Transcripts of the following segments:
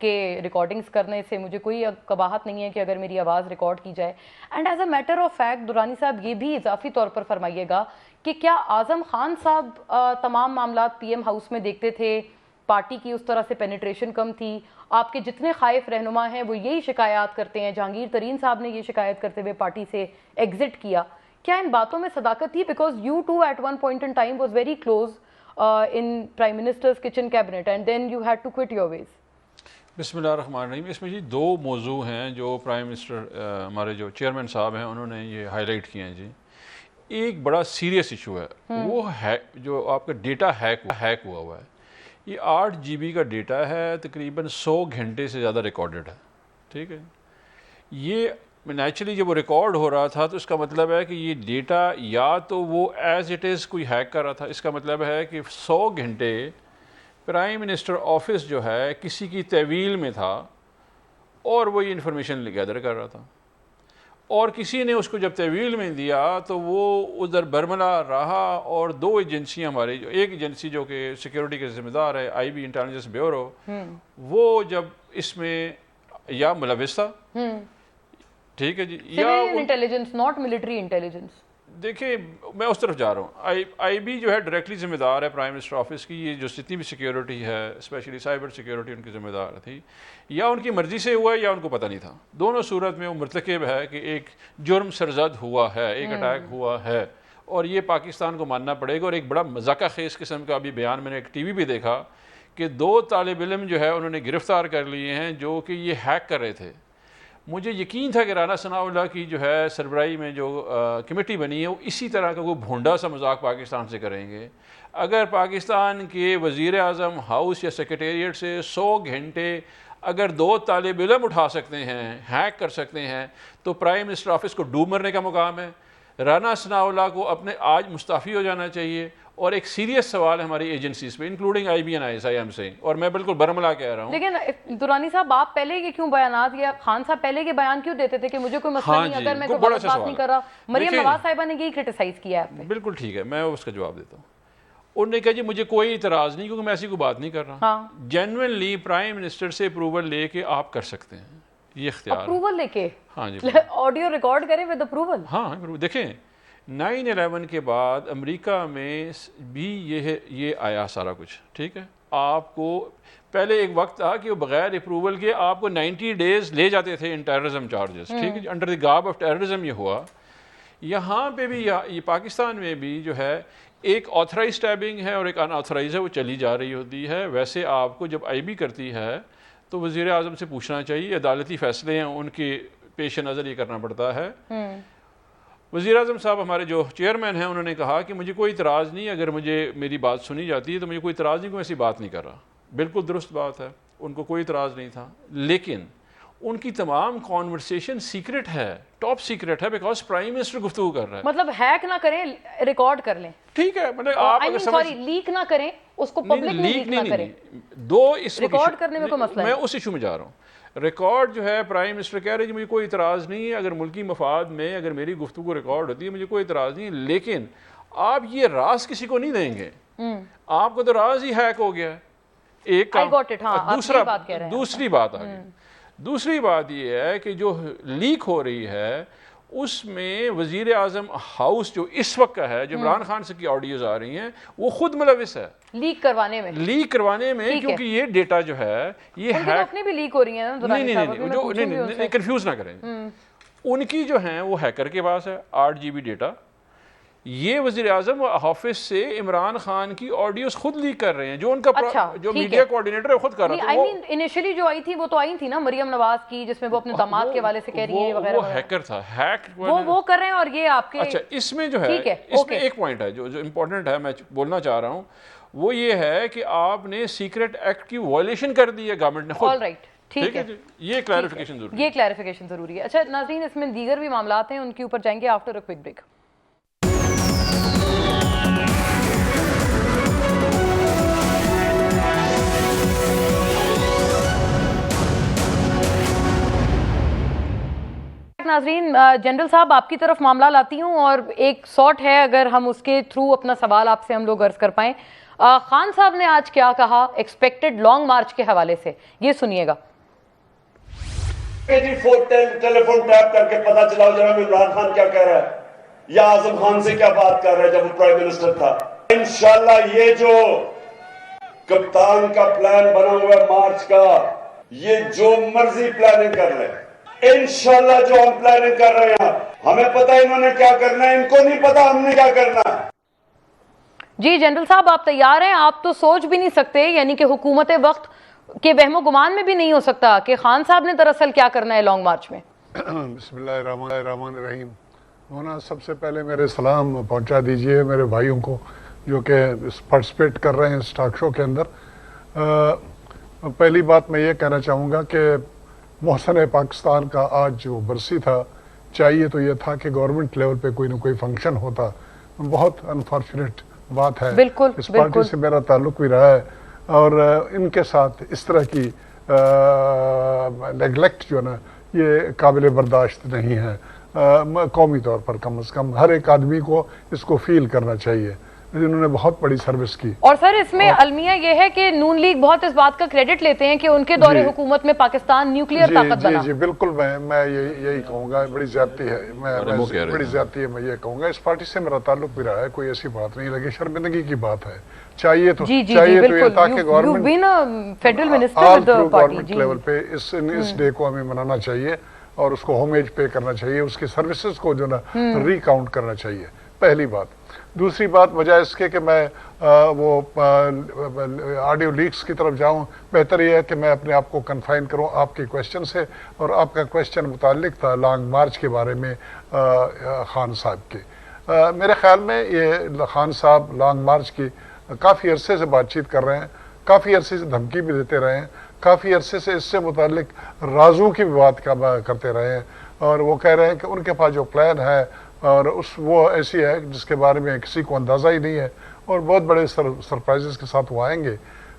کہ ریکارڈنگز کرنے سے مجھے کوئی قباحت نہیں ہے کہ اگر میری آواز ریکارڈ کی جائے. And as a matter of fact Durrani صاحب یہ بھی اضافی طور پر فرمائیے گا کہ کیا اعظم خان صاحب تمام معاملات پی ایم ہاؤس میں دیکھتے تھے؟ پارٹی کی اس طرح سے پینیٹریشن کم تھی؟ آپ کے جتنے خائف رہنما ہیں وہ یہی شکایات کرتے ہیں. جہانگیر ترین صاحب نے یہ شکایت کرتے ہوئے پارٹی سے ایگزٹ کیا. کیا ان باتوں میں صداقت تھی؟ Because you too at one point in time was very close in Prime Minister's kitchen cabinet and then you had to quit your ways. بسم اللہ الرحمن الرحیم. اس میں جی دو موضوع ہیں جو پرائم منسٹر ہمارے جو چیئرمین صاحب ہیں انہوں نے یہ ہائی لائٹ کیے ہیں جی. ایک بڑا سیریس ایشو ہے وہ ہے جو آپ کا ڈیٹا ہیک ہوا ہے. یہ 8 GB کا ڈیٹا ہے, تقریباً 100 گھنٹے سے زیادہ ریکارڈڈ ہے. ٹھیک ہے, یہ نیچرلی جب وہ ریکارڈ ہو رہا تھا تو اس کا مطلب ہے کہ یہ ڈیٹا یا تو وہ ایز اٹ از کوئی ہیک کر رہا تھا. اس کا مطلب ہے کہ 100 گھنٹے پرائم منسٹر آفس جو ہے کسی کی تحویل میں تھا اور وہ یہ انفارمیشن گیدر کر رہا تھا, اور کسی نے اس کو جب تحویل میں دیا تو وہ ادھر برملا رہا. اور 2 ایجنسیاں ہماری, جو ایک ایجنسی جو کہ سیکیورٹی کے ذمہ دار ہے IB انٹیلیجنس بیورو, وہ جب اس میں یا ملوث تھا. ٹھیک ہے جی, یا انٹیلیجنس ناٹ ملٹری انٹیلیجنس. دیکھیں میں اس طرف جا رہا ہوں. IB جو ہے ڈائریکٹلی ذمہ دار ہے پرائم منسٹر آفس کی. یہ جو جتنی بھی سیکیورٹی ہے اسپیشلی سائبر سیکیورٹی ان کی ذمہ دار تھی. یا ان کی مرضی سے ہوا ہے یا ان کو پتہ نہیں تھا. دونوں صورت میں وہ مرتکب ہے کہ ایک جرم سرزد ہوا ہے, ایک اٹیک ہوا ہے, اور یہ پاکستان کو ماننا پڑے گا. اور ایک بڑا مذاقہ خیز قسم کا ابھی بیان میں نے ایک TV بھی دیکھا کہ 2 طالب علم جو ہے انہوں نے گرفتار کر لیے ہیں جو کہ یہ ہیک کر رہے تھے. مجھے یقین تھا کہ رانا ثناء اللہ کی جو ہے سربراہی میں جو کمیٹی بنی ہے وہ اسی طرح کا کوئی بھونڈا سا مذاق پاکستان سے کریں گے. اگر پاکستان کے وزیر اعظم ہاؤس یا سیکریٹریٹ سے 100 گھنٹے اگر 2 طالب علم اٹھا سکتے ہیں, ہیک کر سکتے ہیں, تو پرائم منسٹر آفس کو ڈوب مرنے کا مقام ہے. رانا ثناء اللہ کو اپنے آج مستعفی ہو جانا چاہیے. اور ایک سیریس سوال ہے ہماری ایجنسیز پہ انکلوڈنگ IB and ISIM سے, اور میں بالکل برملا کہہ رہا ہوں. لیکن درانی صاحب آپ پہلے کے کیوں بیانات, یا خان صاحب پہلے کے بیان کیوں دیتے تھے کہ مجھے کوئی مسئلہ نہیں اگر میں کوئی غلط بات نہیں کر رہا؟ مریم نواز صاحبہ نے یہی کرٹیسائز کیا ہے. بالکل ٹھیک ہے, میں اس کا جواب دیتا ہوں. انہوں نے کہا جی مجھے کوئی اعتراض نہیں کیونکہ میں ایسی کوئی بات نہیں کر رہا. جینوئنلی پرائم منسٹر سے اپروول لے کے آپ کر سکتے ہیں, یہ اختیار. اپروول لے کے؟ ہاں جی, آڈیو ریکارڈ کریں ود اپروول. ہاں دیکھیں 9/11 کے بعد امریکہ میں بھی یہ آیا سارا کچھ. ٹھیک ہے, آپ کو پہلے ایک وقت تھا کہ وہ بغیر اپروول کے آپ کو 90 days لے جاتے تھے ان ٹیررزم چارجز. ٹھیک ہے, انڈر دی گارب آف ٹیررزم یہ ہوا. یہاں پہ بھی یہ پاکستان میں بھی جو ہے ایک آتھرائز ٹیبنگ ہے اور ایک ان آتھرائز ہے, وہ چلی جا رہی ہوتی ہے. ویسے آپ کو جب IB کرتی ہے تو وزیر اعظم سے پوچھنا چاہیے, عدالتی فیصلے ہیں ان کے پیش نظر یہ کرنا پڑتا ہے. وزیر اعظم صاحب ہمارے جو چیئرمین ہیں انہوں نے کہا کہ مجھے کوئی اعتراض نہیں, اگر مجھے میری بات سنی جاتی ہے تو مجھے کوئی اعتراض نہیں, کوئی ایسی بات نہیں کر رہا. بالکل درست بات ہے, ان کو کوئی اعتراض نہیں تھا. لیکن ان کی تمام کانورسیشن سیکرٹ ہے, ٹاپ سیکرٹ ہے, بیکاز پرائم منسٹر گفتگو کر رہا ہے. مطلب ہیک نہ کریں, ریکارڈ کر لیں. ٹھیک ہے, مطلب آپ سوری لیک نہ کریں, اس کو پبلک میں لیک نہ کریں. ریکارڈ کرنے میں کوئی مسئلہ میں اس ایشو میں جا رہا ہوں. ریکارڈ جو ہے پرائم منسٹر کہہ رہے ہیں مجھے کوئی اعتراض نہیں ہے, اگر ملکی مفاد میں اگر میری گفتگو ریکارڈ ہوتی ہے مجھے کوئی اعتراض نہیں, لیکن آپ یہ راز کسی کو نہیں دیں گے. آپ کو تو راز ہی ہیک ہو گیا ہے. ایک دوسری بات آ گئی. دوسری بات یہ ہے کہ جو لیک ہو رہی ہے اس میں وزیر اعظم ہاؤس جو اس وقت کا ہے, جو عمران خان سے کی آڈیوز آ رہی ہیں, وہ خود ملوث ہے لیک کروانے میں. کیونکہ یہ ڈیٹا جو ہے یہ اپنی بھی لیک ہو رہی ہیں. نہیں کنفیوز نہ کریں. ان کی جو ہیں وہ ہیکر کے پاس ہے 8 GB ڈیٹا. یہ وزیر اعظم آفس سے عمران خان کی آڈیوز خود لیک کر رہے ہیں, جو ان کا جو میڈیا کوارڈینیٹر ہے خود کر رہا تھا. انیشلی جو آئی تھی وہ تو آئی تھی نا مریم نواز کی, جس میں وہ اپنے داماد کے حوالے سے کہہ رہی ہے وغیرہ. وہ ہیکر تھا, وہ کر رہے ہیں. اور یہ آپ کے اچھا اس میں جو ہے اس میں ایک پوائنٹ ہے جو امپورٹنٹ ہے, میں بولنا چاہ رہا ہوں, وہ یہ ہے کہ آپ نے سیکرٹ ایکٹ کی وائلیشن کر دی ہے گورنمنٹ نے خود. آل رائٹ, ٹھیک ہے, یہ کلیریفیکیشن ضروری ہے. یہ کلیریفیکیشن ضروری ہے. اچھا ناظرین, اس میں دیگر بھی معاملات ہیں, ان کے اوپر جائیں گے آفٹر اے کوئک بریک. ناظرین, جنرل صاحب آپ کی طرف معاملہ لاتی ہوں, اور ایک سارٹ ہے اگر ہم اس کے تھرو اپنا سوال آپ سے ہم لوگ عرض کر پائیں. خان صاحب نے آج کیا کہا ایکسپیکٹڈ لانگ مارچ کے حوالے سے, یہ سنیے گا. جی ٹیلیفون ٹیپ کر کے پتا چلا جناب عمران خان کیا کہہ رہا ہے یا اعظم خان سے کیا بات کر رہا ہے جب وہ پرائم منسٹر تھا. انشاءاللہ یہ جو کپتان کا پلان بنا ہوا ہے مارچ کا, یہ جو مرضی پلاننگ کر رہے ہیں, انشاءاللہ جو ہم پلاننگ کر رہے ہیں ہمیں پتہ ہے انہوں نے کیا کرنا ہے, ان کو نہیں پتا ہم نے کیا کرنا ہے. جی جنرل صاحب آپ تیار ہیں؟ آپ تو سوچ بھی نہیں سکتے, یعنی کہ حکومت وقت کے وہم و گمان میں بھی نہیں ہو سکتا کہ خان صاحب نے دراصل کیا کرنا ہے لانگ مارچ میں. بسم اللہ الرحمن الرحیم. مولانا سب سے پہلے میرے سلام پہنچا دیجئے میرے بھائیوں کو جو کہ پارٹیسپیٹ کر رہے ہیں اس ٹاک شو کے اندر. پہلی بات میں یہ کہنا چاہوں گا کہ محسن پاکستان کا آج جو برسی تھا, چاہیے تو یہ تھا کہ گورنمنٹ لیول پہ کوئی نہ کوئی فنکشن ہوتا. بہت انفارچونیٹ بات ہے, بالکل اس پارٹی سے میرا تعلق بھی رہا ہے اور ان کے ساتھ اس طرح کی نیگلیکٹ جو ہے نا یہ قابل برداشت نہیں ہے. قومی طور پر کم از کم ہر ایک آدمی کو اس کو فیل کرنا چاہیے, انہوں نے بہت بڑی سروس کی. اور سر اس میں المیہ یہ ہے کہ نون لیگ بہت اس بات کا کریڈٹ لیتے ہیں کہ ان کے دور حکومت میں پاکستان نیوکلیئر طاقت بنا. جی بالکل, میں یہی کہوں گا, بڑی زیادتی ہے, بڑی زیادتی ہے. میں یہ کہوں گا اس پارٹی سے میرا تعلق بھی رہا ہے, کوئی ایسی بات نہیں لگی, شرمندگی کی بات ہے. چاہیے تو یہ تھا کہ گورنمنٹ لیول پہ اس ڈے کو ہمیں منانا چاہیے اور اس کو ہومیج پے کرنا چاہیے, اس کی سروسز کو جو نا ریکاؤنٹ کرنا چاہیے, پہلی بات. دوسری بات وجہ اس کے کہ میں وہ آڈیو لیکس کی طرف جاؤں, بہتر یہ ہے کہ میں اپنے آپ کو کنفائن کروں آپ کے کویسچن سے, اور آپ کا کویسچن متعلق تھا لانگ مارچ کے بارے میں خان صاحب کے. میرے خیال میں یہ خان صاحب لانگ مارچ کی کافی عرصے سے بات چیت کر رہے ہیں, کافی عرصے سے دھمکی بھی دیتے رہے ہیں, کافی عرصے سے اس سے متعلق رازوں کی بھی بات کرتے رہے ہیں, اور وہ کہہ رہے ہیں کہ ان کے پاس جو پلان ہے اور وہ ایسی ہے جس کے بارے میں کسی کو اندازہ ہی نہیں ہے, اور بہت بڑے سرپرائزز کے ساتھ وہ آئیں گے.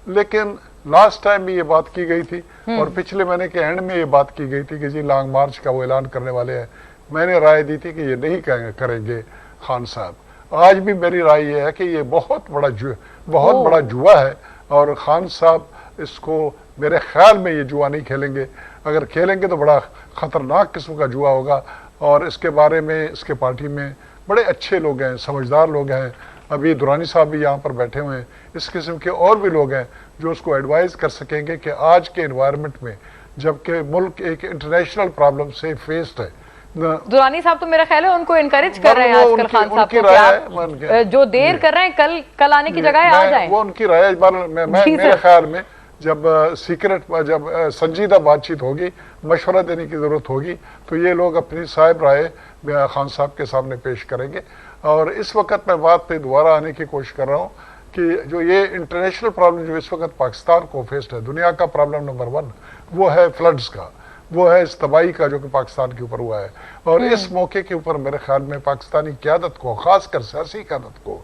لیکن لاسٹ ٹائم بھی یہ بات کی گئی تھی اور پچھلے مہینے کے اینڈ میں یہ بات کی گئی تھی کہ جی لانگ مارچ کا وہ اعلان کرنے والے ہیں. میں نے رائے دی تھی کہ یہ نہیں کریں گے خان صاحب. آج بھی میری رائے یہ ہے کہ یہ بہت بڑا جوا ہے, اور خان صاحب اس کو میرے خیال میں یہ جوا نہیں کھیلیں گے. اگر کھیلیں گے تو بڑا خطرناک قسم کا جوا ہوگا, اور اس کے بارے میں اس کے پارٹی میں بڑے اچھے لوگ ہیں, سمجھدار لوگ ہیں. ابھی درانی صاحب بھی یہاں پر بیٹھے ہوئے ہیں, اس قسم کے اور بھی لوگ ہیں جو اس کو ایڈوائز کر سکیں گے کہ آج کے انوائرمنٹ میں جبکہ ملک ایک انٹرنیشنل پرابلم سے فیسڈ ہے. درانی صاحب تو میرا خیال ہے ان کو انکریج کر رہے ہیں آج کل خان صاحب کو, جو دیر کر رہے ہیں کل آنے کی جگہ آ جائیں. وہ ان کی رائے میرے خیال میں جب جب سنجیدہ بات چیت ہوگی, مشورہ دینے کی ضرورت ہوگی, تو یہ لوگ اپنی صاحب رائے خان صاحب کے سامنے پیش کریں گے. اور اس وقت میں بات پہ دوبارہ آنے کی کوشش کر رہا ہوں کہ جو یہ انٹرنیشنل پرابلم جو اس وقت پاکستان کو فیسڈ ہے, دنیا کا پرابلم نمبر 1 وہ ہے فلڈز کا, وہ ہے اس تباہی کا جو کہ پاکستان کے اوپر ہوا ہے. اور اس موقع کے اوپر میرے خیال میں پاکستانی قیادت کو, خاص کر سیاسی قیادت کو,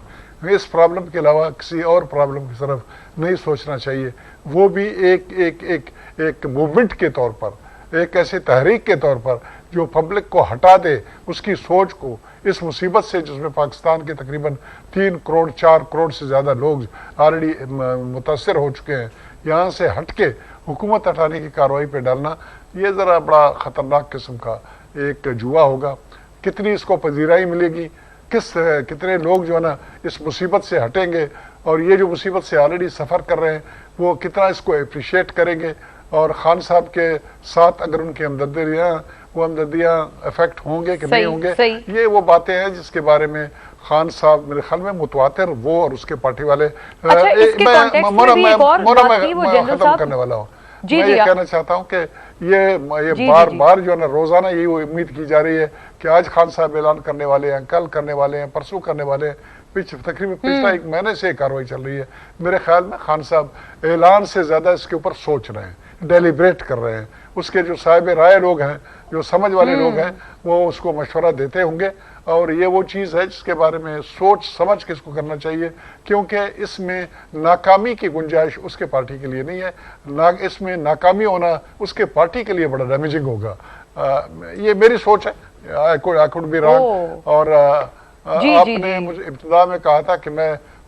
اس پرابلم کے علاوہ کسی اور پرابلم کی طرف نہیں سوچنا چاہیے. وہ بھی ایک موومنٹ کے طور پر, ایک ایسی تحریک کے طور پر جو پبلک کو ہٹا دے اس کی سوچ کو, اس مصیبت سے جس میں پاکستان کے تقریباً 3 کروڑ 4 کروڑ سے زیادہ لوگ آلریڈی متاثر ہو چکے ہیں, یہاں سے ہٹ کے حکومت ہٹانے کی کارروائی پہ ڈالنا, یہ ذرا بڑا خطرناک قسم کا ایک جوا ہوگا. کتنی اس کو پذیرائی ملے گی, کتنے لوگ جو ہے نا اس مصیبت سے ہٹیں گے, اور یہ جو مصیبت سے آلریڈی سفر کر رہے ہیں وہ کتنا اس کو اپریشیٹ کریں گے, اور خان صاحب کے ساتھ اگر ان کی ہمدردیاں افیکٹ ہوں گے کہ نہیں ہوں گے, یہ وہ باتیں ہیں جس کے بارے میں خان صاحب میرے خیال میں متواتر وہ اور اس کے پارٹی والے. ختم کرنے والا ہوں. میں یہ کہنا چاہتا ہوں کہ یہ بار جو ہے نا روزانہ یہی امید کی جا رہی ہے کہ آج خان صاحب اعلان کرنے والے ہیں, کل کرنے والے ہیں, پرسوں کرنے والے ہیں. تقریباً پچھلا 1 مہینے سے کارروائی چل رہی ہے. میرے خیال میں خان صاحب اعلان سے زیادہ اس کے اوپر سوچ رہے ہیں, ڈیلیبریٹ کر رہے ہیں. اس کے جو صاحب رائے لوگ ہیں, جو سمجھ والے لوگ ہیں, وہ اس کو مشورہ دیتے ہوں گے. اور یہ وہ چیز ہے جس کے بارے میں سوچ سمجھ کے اس کو کرنا چاہیے, کیونکہ اس میں ناکامی کی گنجائش اس کے پارٹی کے لیے نہیں ہے. اس میں ناکامی ہونا اس کے پارٹی کے لیے بڑا ڈیمیجنگ ہوگا. یہ میری سوچ ہے, آئی کوڈ بی رانگ. اور آپ نے مجھے ابتدا میں کہا تھا کہ میں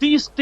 30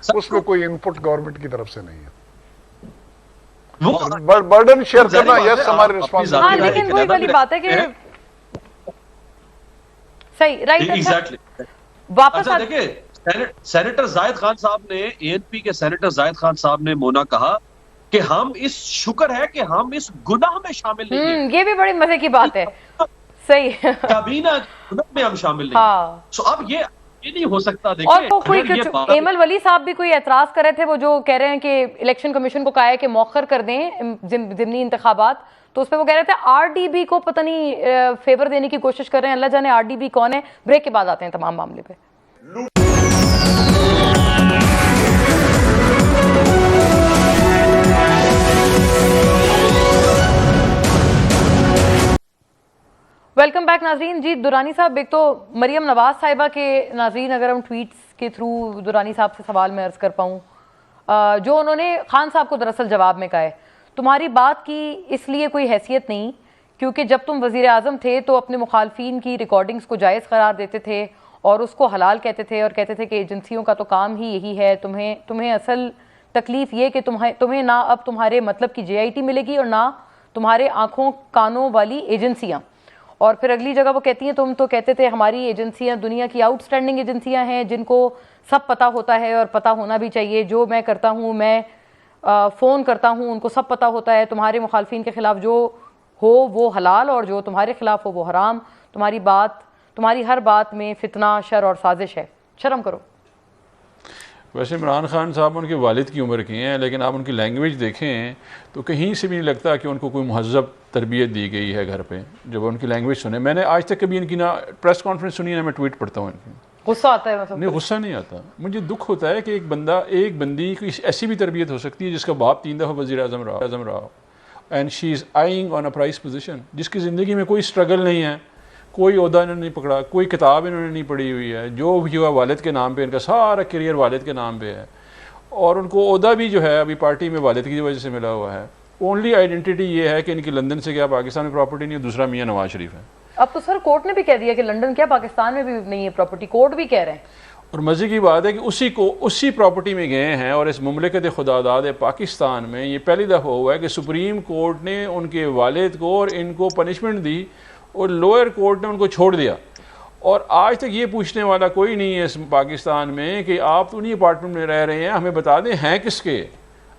اس میں کوئی انپٹ گورنمنٹ کی طرف سے نہیں ہے. وہ برڈن شیئر کرنا یس ہماری رسپانسبلٹی. ہاں لیکن وہی والی بات ہے کہ صحیح رائٹ. ایگزیکٹلی. واپس اچھا دیکھیں سینیٹر زاہد خان صاحب نے اے این پی کے سینیٹر زاہد خان صاحب نے مونا کہا کہ ہم اس شکر ہے کہ ہم اس گناہ میں شامل نہیں ہیں. یہ بھی بڑی مزے کی بات ہے. صحیح. کابینہ گناہ میں ہم شامل نہیں ہیں. سو اب یہ نہیں ہو سکتا. دیکھیں اور وہ کوئی ایمل ولی صاحب بھی کوئی اعتراض کر رہے تھے, وہ جو کہہ رہے ہیں کہ الیکشن کمیشن کو کہا ہے کہ مؤخر کر دیں ضمنی انتخابات, تو اس پہ وہ کہہ رہے تھے آر ڈی بی کو پتہ نہیں فیور دینے کی کوشش کر رہے ہیں. اللہ جانے آر ڈی بی کون ہے. بریک کے بعد آتے ہیں تمام معاملے پہ. ویلکم بیک ناظرین. جی درانی صاحب, ایک تو مریم نواز صاحبہ کے ناظرین اگر ہم ٹویٹس کے تھرو درانی صاحب سے سوال میں عرض کر پاؤں, جو انہوں نے خان صاحب کو دراصل جواب میں کہا ہے, تمہاری بات کی اس لیے کوئی حیثیت نہیں کیونکہ جب تم وزیر اعظم تھے تو اپنے مخالفین کی ریکارڈنگز کو جائز قرار دیتے تھے اور اس کو حلال کہتے تھے اور کہتے تھے کہ ایجنسیوں کا تو کام ہی یہی ہے, تمہیں اصل تکلیف یہ کہ تمہیں نہ اب تمہارے مطلب کی جے آئی ٹی ملے گی اور نہ تمہارے آنکھوں کانوں والی ایجنسیاں. اور پھر اگلی جگہ وہ کہتی ہیں تم تو کہتے تھے ہماری ایجنسیاں دنیا کی آؤٹ سٹینڈنگ ایجنسیاں ہیں جن کو سب پتہ ہوتا ہے اور پتہ ہونا بھی چاہیے. جو میں کرتا ہوں, میں فون کرتا ہوں, ان کو سب پتہ ہوتا ہے. تمہارے مخالفین کے خلاف جو ہو وہ حلال اور جو تمہارے خلاف ہو وہ حرام. تمہاری ہر بات میں فتنہ, شر اور سازش ہے. شرم کرو. ویسے عمران خان صاحب ان کے والد کی عمر کی ہیں, لیکن آپ ان کی لینگویج دیکھیں تو کہیں سے بھی نہیں لگتا کہ ان کو کوئی مہذب تربیت دی گئی ہے گھر پہ. جب ان کی لینگویج سنیں, میں نے آج تک کبھی ان کی نہ پریس کانفرنس سنی ہے, میں ٹویٹ پڑھتا ہوں ان کی. غصہ آتا ہے مطلب؟ نہیں غصہ نہیں آتا, مجھے دکھ ہوتا ہے کہ ایک بندی کی ایسی بھی تربیت ہو سکتی ہے جس کا باپ 3 دفعہ وزیر اعظم رہا, and she is eyeing on a prize position, جس کی زندگی میں کوئی اسٹرگل نہیں ہے, کوئی عہدہ انہوں نے نہیں پکڑا, کوئی کتاب انہوں نے نہیں پڑھی ہوئی ہے. جو بھی ہوا والد کے نام پہ, ان کا سارا کیریئر والد کے نام پہ ہے, اور ان کو عہدہ بھی جو ہے ابھی پارٹی میں والد کی وجہ سے ملا ہوا ہے. اونلی آئیڈینٹی یہ ہے کہ ان کی لندن سے کیا پاکستان میں پراپرٹی نہیں ہے, دوسرا میاں نواز شریف ہے. اب تو سر کورٹ نے بھی کہہ دیا کہ لندن کیا پاکستان میں بھی نہیں ہے پراپرٹی, کورٹ بھی کہہ رہے ہیں. اور مزے کی بات ہے کہ اسی پراپرٹی میں گئے ہیں, اور اس مملکت خداداد پاکستان میں یہ پہلی دفعہ ہوا ہے کہ سپریم کورٹ نے ان کے والد کو اور ان کو پنشمنٹ دی اور لوئر کورٹ نے ان کو چھوڑ دیا. اور آج تک یہ پوچھنے والا کوئی نہیں ہے اس پاکستان میں کہ آپ تو انہیں اپارٹمنٹ میں رہ رہے ہیں, ہمیں بتا دیں ہیں کس کے,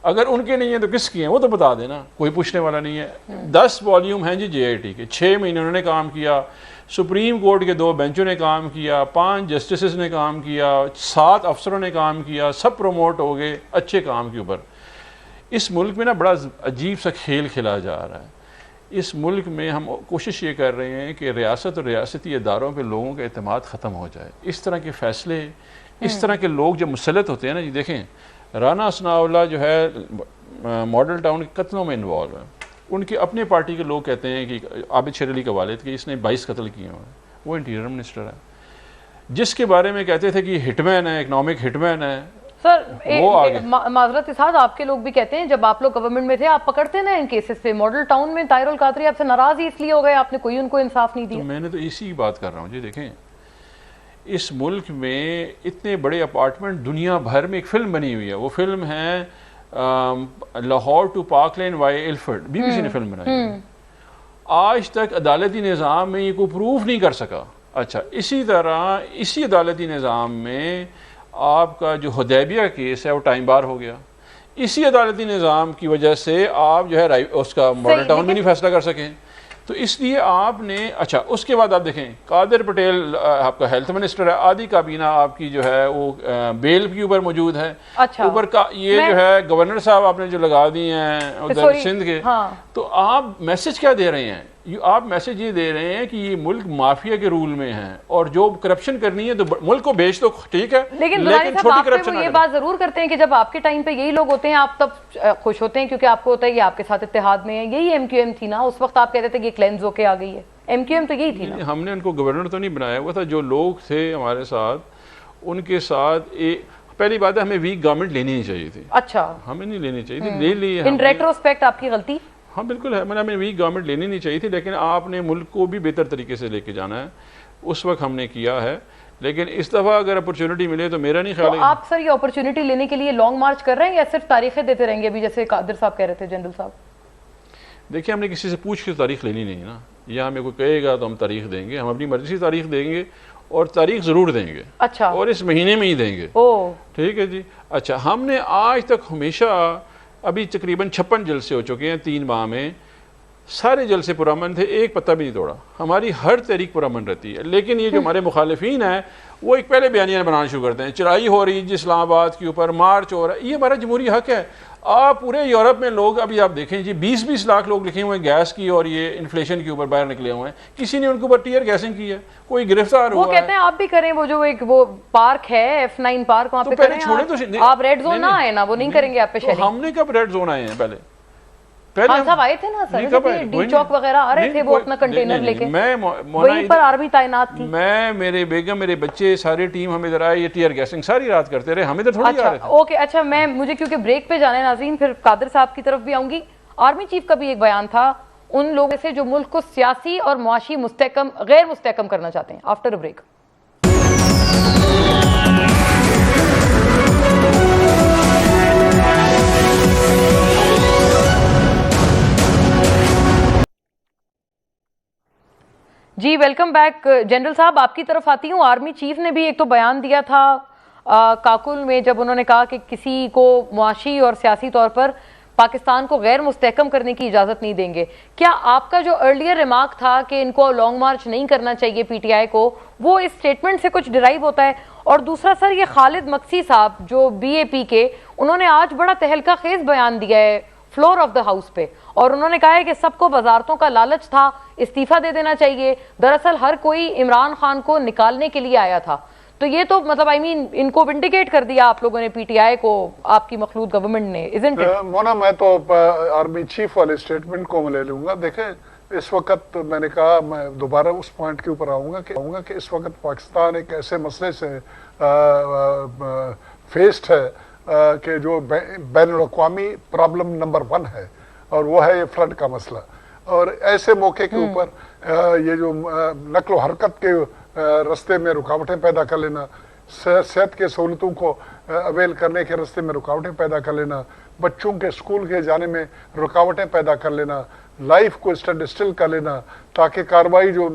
اگر ان کے نہیں ہیں تو کس کی ہیں وہ تو بتا دینا. کوئی پوچھنے والا نہیں ہے. 10 والیوم ہیں جی جے آئی ٹی کے, 6 مہینے انہوں نے کام کیا, سپریم کورٹ کے 2 بینچوں نے کام کیا, 5 جسٹسز نے کام کیا, 7 افسروں نے کام کیا, سب پروموٹ ہو گئے اچھے کام کے اوپر. اس ملک میں نا بڑا عجیب سا کھیل کھیلا جا رہا ہے. اس ملک میں ہم کوشش یہ کر رہے ہیں کہ ریاست اور ریاستی اداروں پہ لوگوں کا اعتماد ختم ہو جائے. اس طرح کے فیصلے, اس طرح کے لوگ جب مسلط ہوتے ہیں نا, جی دیکھیں رانا ثناءاللہ جو ہے ماڈل ٹاؤن کے قتلوں میں انوالو ہے, ان کے اپنے پارٹی کے لوگ کہتے ہیں کہ عابد شیر علی کا والد کہ اس نے 22 قتل کیے ہوئے, وہ انٹیریئر منسٹر ہے, جس کے بارے میں کہتے تھے کہ ہٹ مین ہے, اکنامک ہٹ مین ہے. سر معذرت صاحب, آپ کے لوگ بھی کہتے ہیں جب آپ لوگ گورنمنٹ میں تھے آپ پکڑتے نا ان کیسز پہ. ماڈل ٹاؤن میں طاہر القادری آپ سے ناراض ہی اس لیے ہو گئے, آپ نے کوئی ان کو انصاف نہیں دیا. میں نے تو اسی بات کر رہا ہوں جی. دیکھیں اس ملک میں اتنے بڑے اپارٹمنٹ دنیا بھر میں, ایک فلم بنی ہوئی ہے, وہ فلم ہے Lahore to park lane Y Alfred, B B C نے فلم بنائی ہے. آج تک عدالتی نظام میں یہ کوئی پروف نہیں کر سکا. اچھا اسی طرح اسی عدالتی نظام میں آپ کا جو حدیبیہ کیس ہے وہ ٹائم بار ہو گیا. اسی عدالتی نظام کی وجہ سے آپ جو ہے اس کا ماڈل ٹاؤن بھی نہیں فیصلہ کر سکیں. تو اس لیے آپ نے, اچھا اس کے بعد آپ دیکھیں قادر پٹیل آپ کا ہیلتھ منسٹر ہے, آدھی کابینہ آپ کی جو ہے وہ بیل کے اوپر موجود ہے. اوپر کا یہ جو ہے گورنر صاحب آپ نے جو لگا دی ہیں ادھر سندھ کے, تو آپ میسج کیا دے رہے ہیں؟ آپ میسج یہ دے رہے ہیں کہ یہ ملک مافیا کے رول میں ہے, اور جو کرپشن کرنی ہے تو ملک کو بیچ تو ٹھیک ہے, لیکن چھوٹی کرپشن. یہ بات ضرور کرتے ہیں کہ جب آپ کے ٹائم پہ یہی لوگ ہوتے ہیں آپ تب خوش ہوتے ہیں کیونکہ آپ کو ہوتا ہے کہ آپ کے ساتھ اتحاد میں ہے. یہی ایم کیو ایم تھی نا اس وقت, آپ کہتے تھے کہ کلینز ہو کے آ گئی ہے. ایم کیو ایم تو یہی تھی نا. ہم نے ان کو گورنر تو نہیں بنایا ہوا تھا, جو لوگ تھے ہمارے ساتھ ان کے ساتھ. پہلی بات ہے ہمیں ویک گورنمنٹ لینی نہیں چاہیے تھی. اچھا ہمیں نہیں لینی چاہیے تھی, لے لی. ان ریٹروسپیکٹ آپ کی غلطی. ہاں بالکل ہے, ہمیں ویک گورنمنٹ لینی نہیں چاہیے تھی, لیکن آپ نے ملک کو بھی بہتر طریقے سے لے کے جانا ہے, اس وقت ہم نے کیا ہے. لیکن اس دفعہ اگر اپرچونٹی ملے تو میرا نہیں خیال تو ہے. آپ سر یہ اپرچونٹی لینے کے لیے لانگ مارچ کر رہے ہیں یا صرف تاریخیں دیتے رہیں گے ابھی جیسے قادر صاحب کہہ رہے تھے جنرل صاحب؟ دیکھیں ہم نے کسی سے پوچھ کے تاریخ لینی نہیں نا, یا ہمیں کوئی کہے گا تو ہم تاریخ دیں گے, ہم اپنی مرضی سے تاریخ دیں گے اور تاریخ ضرور دیں گے. اچھا, اور اس مہینے میں ہی دیں گے. ٹھیک ہے جی. اچھا, ہم نے آج تک ہمیشہ ابھی تقریباً 56 جلسے ہو چکے ہیں 3 ماہ میں, سارے جلسے پرامن تھے, ایک پتہ بھی نہیں توڑا. ہماری ہر تحریک پرامن رہتی ہے. لیکن یہ جو ہمارے مخالفین ہیں وہ ایک پہلے بیانیہ بنانا شروع کرتے ہیں, چرائی ہو رہی ہے اسلام آباد کے اوپر, مارچ ہو رہا ہے, یہ ہمارا جمہوری حق ہے. آپ پورے یورپ میں لوگ ابھی آپ دیکھیں جی 20-20 لاکھ لوگ لکھے ہوئے ہیں گیس کی اور یہ انفلیشن کے اوپر باہر نکلے ہوئے ہیں, کسی نے ان کے اوپر ٹیئر گیسنگ کی ہے, کوئی گرفتار ہوا ہے. وہ کہتے ہیں آپ بھی کریں, وہ جو ایک وہ پارک ہے F9 پارک وہاں پہ کریں آپ ریڈ زون نہ آئے نا, وہ نہیں کریں گے آپ پہ شیئرنگ. ہم نے کب ریڈ زون آئے ہیں؟ پہلے خان صاحب آئے تھے نا سر, ڈی چوک وغیرہ آ رہے تھے وہ اپنا کنٹینر لے کے, وہیں پر آرمی تعینات تھی. میں, میرے بیگم, میرے بچے, سارے ٹیم ہم ادھر آئے, یہ ٹیئر گیسنگ ساری رات کرتے رہے, ہم ادھر تھوڑی آ رہے تھے. اوکے, اچھا مجھے کیونکہ بریک پہ جانا ہے ناظرین, پھر قادر صاحب کی طرف بھی آؤں گی. آرمی چیف کا بھی ایک بیان تھا ان لوگوں سے جو ملک کو سیاسی اور معاشی غیر مستحکم کرنا چاہتے ہیں. After a break. جی ویلکم بیک. جنرل صاحب آپ کی طرف آتی ہوں. آرمی چیف نے بھی ایک تو بیان دیا تھا کاکل میں, جب انہوں نے کہا کہ کسی کو معاشی اور سیاسی طور پر پاکستان کو غیر مستحکم کرنے کی اجازت نہیں دیں گے. کیا آپ کا جو ارلیئر ریمارک تھا کہ ان کو لانگ مارچ نہیں کرنا چاہیے پی ٹی آئی کو, وہ اس سٹیٹمنٹ سے کچھ ڈرائیو ہوتا ہے؟ اور دوسرا سر, یہ خالد مکسی صاحب جو بی اے پی کے, انہوں نے آج بڑا تہلکہ خیز بیان دیا ہے فلور آف دا ہاؤس پہ, اور انہوں نے کہا ہے کہ سب کو وزارتوں کا لالچ تھا, استعفیٰ دے دینا چاہیے, دراصل ہر کوئی عمران خان کو نکالنے کے لیے آیا تھا. تو یہ تو مطلب ان کو ونڈیکیٹ کر دیا آپ لوگوں نے, پی ٹی آئی کو, آپ کی مخلوط گورنمنٹ نے, isn't it؟ مونا, میں تو آرمی چیف والے اسٹیٹمنٹ کو لے لوں گا. دیکھیں اس وقت میں نے کہا, میں دوبارہ اس پوائنٹ کے اوپر آؤں گا کہ اس وقت پاکستان ایک ایسے مسئلے سے فیسڈ ہے کہ جو بین الاقوامی پرابلم نمبر 1 ہے, اور وہ ہے یہ فلڈ کا مسئلہ. اور ایسے موقع کے اوپر یہ جو نقل و حرکت کے رستے میں رکاوٹیں پیدا کر لینا, صحت کے سہولتوں کو اویل کرنے کے رستے میں رکاوٹیں پیدا کر لینا, بچوں کے اسکول کے جانے میں رکاوٹیں پیدا کر لینا, لائف کو اسٹینڈ اسٹل کر لینا تاکہ کارروائی جو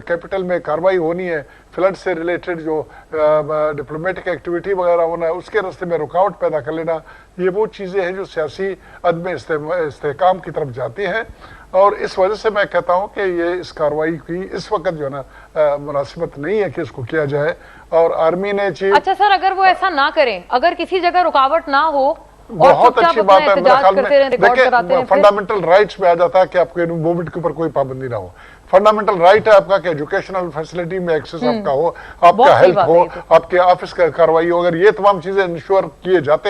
کیپٹل میں کارروائی ہونی ہے, فلڈ سے ریلیٹڈ جو ڈپلومیٹک ایکٹیویٹی وغیرہ ہونا ہے اس کے راستے میں رکاوٹ پیدا کر لینا, یہ وہ چیزیں ہیں جو سیاسی عدم استحکام کی طرف جاتی ہیں. اور اس وجہ سے میں کہتا ہوں کہ یہ اس کارروائی کی اس وقت جو ہے نا مناسبت نہیں ہے کہ اس کو کیا جائے. اور آرمی نے چیف, اچھا سر, اگر وہ ایسا نہ کریں, اگر کسی جگہ رکاوٹ نہ ہو, بہت اچھی بات ہے میرے خیال میں. دیکھیں فنڈامنٹل رائٹس میں آ جاتا ہے کہ آپ کے موومنٹ کے اوپر کوئی پابندی نہ ہو. فنڈامنٹل رائٹ ہے آپ کا کہ ایجوکیشنل فیسلٹی میں ایکسس آپ کا ہو, آپ کا ہیلتھ ہو, آپ کے آفس کا کاروائی ہو. اگر یہ تمام چیزیں انشور کیے جاتے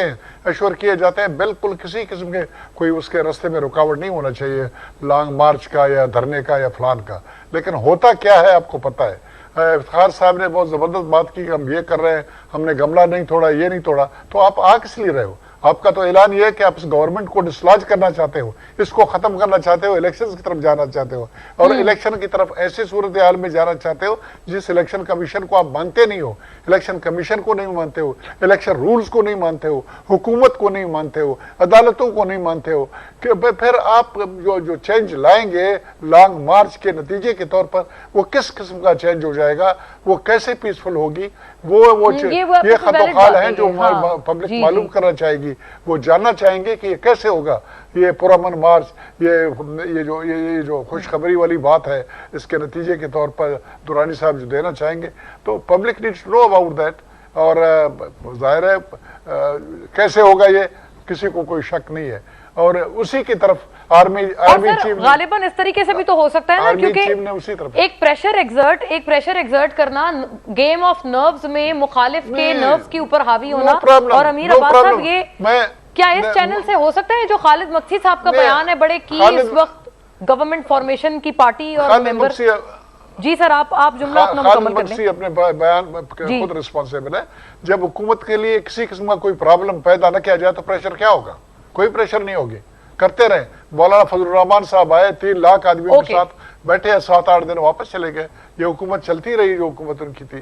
ہیں, بالکل کسی قسم کے کوئی اس کے راستے میں رکاوٹ نہیں ہونا چاہیے لانگ مارچ کا یا دھرنے کا یا فلان کا. لیکن ہوتا کیا ہے آپ کو پتہ ہے, افتخار صاحب نے بہت زبردست بات کی کہ ہم یہ کر رہے ہیں, ہم نے گملہ نہیں توڑا, یہ نہیں توڑا. تو آپ آ کس لیے رہے ہو؟ آپ کا تو اعلان یہ ہے کہ آپ اس گورنمنٹ کو ڈسلاج کرنا چاہتے ہو, اس کو ختم کرنا چاہتے ہو, الیکشن کی طرف جانا چاہتے ہو, اور الیکشن کی طرف ایسی صورتحال میں جانا چاہتے ہو جس الیکشن کمیشن کو آپ مانتے نہیں ہو, الیکشن کمیشن کو نہیں مانتے ہو, الیکشن رولز کو نہیں مانتے ہو, حکومت کو نہیں مانتے ہو, عدالتوں کو نہیں مانتے ہو. کہ پھر آپ جو چینج لائیں گے لانگ مارچ کے نتیجے کے طور پر, وہ کس قسم کا چینج ہو جائے گا, وہ کیسے پیسفل ہوگی, یہ خط و خال ہیں جو پبلک معلوم کرنا چاہے گی. وہ جاننا چاہیں گے کہ یہ کیسے ہوگا, یہ پرامن مارچ, یہ جو خوشخبری والی بات ہے, اس کے نتیجے کے طور پر دورانی صاحب جو دینا چاہیں گے, تو public needs to know about that. اور ظاہر ہے کیسے ہوگا یہ کسی کو کوئی شک نہیں ہے. اور اسی کی طرف آرمی چیف غالباً اس طریقے سے بھی تو ہو سکتا ہے نا, کیونکہ ایک پریشر ایگزرٹ کرنا, گیم آف نروز میں مخالف کے نروز کے اوپر حاوی ہونا. اور امیر عباس صاحب, یہ کیا اس چینل سے ہو سکتا ہے جو خالد مکسی صاحب کا بیان ہے بڑے کی اس وقت گورنمنٹ فارمیشن کی پارٹی اور ممبر؟ جی سر, آپ جملہ اپنا مکمل کر لیں. اپنے بیان خود رسپانسیبل ہے. جب حکومت کے لیے کسی قسم کا کوئی پرابلم پیدا نہ کیا جائے تو پریشر کیا ہوگا؟ کوئی پریشر نہیں ہوگی, کرتے رہیں. مولانا فضل الرحمان صاحب آئے, 3 لاکھ آدمیوں کے ساتھ بیٹھے, 7-8 دن واپس چلے گئے. یہ حکومت چلتی رہی جو حکومت ان کی تھی.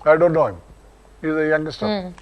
I don't know him. He's a youngster.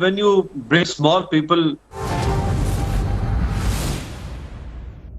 when you bring small people